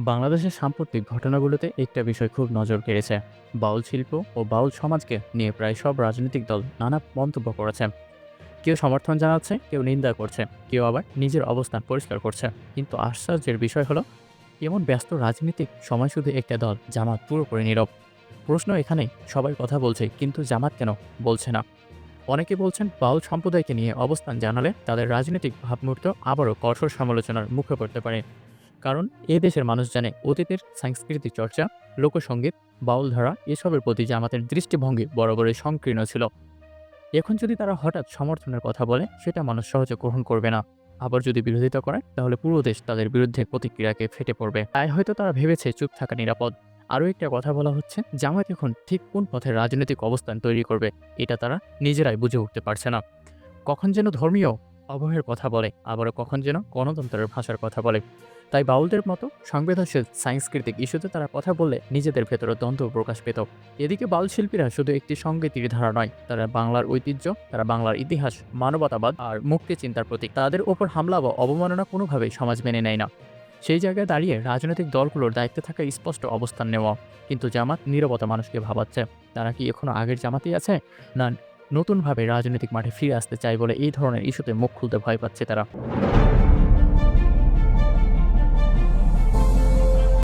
বাংলাদেশের সাম্প্রতিক ঘটনাগুলোতে একটা বিষয় খুব নজর কেড়েছে। বাউল শিল্প ও বাউল সমাজকে নিয়ে প্রায় সব রাজনৈতিক দল নানা মন্তব্য করেছে। কেউ সমর্থন জানাচ্ছে, কেউ নিন্দা করছে, কেউ আবার নিজের অবস্থান পরিষ্কার করছে। কিন্তু আশ্চর্যের বিষয় হলো, এমন ব্যস্ত রাজনীতিক সময় শুধু একটা দল জামাত পুরোপুরি নীরব। প্রশ্ন এখানেই, সবাই কথা বলছে কিন্তু জামাত কেন বলছে না? অনেকে বলছেন বাউল সম্প্রদায়কে নিয়ে অবস্থান জানালে তাদের রাজনৈতিক ভাবমূর্তি আবারও কঠোর সমালোচনার মুখে পড়তে পারে। কারণ এ দেশের মানুষ জানে অতীতের সাংস্কৃতিক চর্চা, লোকসঙ্গীত, বাউল ধারা এসবের প্রতি জামাতের দৃষ্টিভঙ্গি বরাবরই সংকীর্ণ ছিল। এখন যদি তারা হঠাৎ সমর্থনের কথা বলে, সেটা মানুষ সহজে গ্রহণ করবে না। আবার যদি বিরোধিতা করে, তাহলে পুরো দেশ তাদের বিরুদ্ধে প্রতিক্রিয়াকে ফেটে পড়বে। তাই হয়তো তারা ভেবেছে চুপ থাকা নিরাপদ। আরও একটা কথা বলা হচ্ছে, জামায়াত এখন ঠিক কোন পথে রাজনৈতিক অবস্থান তৈরি করবে, এটা তারা নিজেরাই বুঝে উঠতে পারছে না। কখন যেন ধর্মীয় অবহের কথা বলে, আবারও কখন যেন গণতন্ত্রের ভাষার কথা বলে। তাই বাউলদের মতো সংবেদনশীল সাংস্কৃতিক ইস্যুতে তারা কথা বললে নিজেদের ভেতরে দ্বন্দ্ব প্রকাশ পেত। এদিকে বাউল শিল্পীরা শুধু একটি সঙ্গীতের ধারা নয়, তারা বাংলার ঐতিহ্য, তারা বাংলার ইতিহাস, মানবতাবাদ আর মুক্তি চিন্তার প্রতীক। তাদের ওপর হামলা বা অবমাননা কোনোভাবেই সমাজ মেনে নেয় না। সেই জায়গায় দাঁড়িয়ে রাজনৈতিক দলগুলোর দায়িত্বে থাকা স্পষ্ট অবস্থান নেওয়া। কিন্তু জামাত নীরবতা মানুষকে ভাবাচ্ছে। তারা কি এখনো আগের জামাতেই আছে, না নতুনভাবে রাজনৈতিক মাঠে ফিরে আসতে চায় বলে এই ধরনের ইস্যুতে মুখ খুলতে ভয় পাচ্ছে তারা?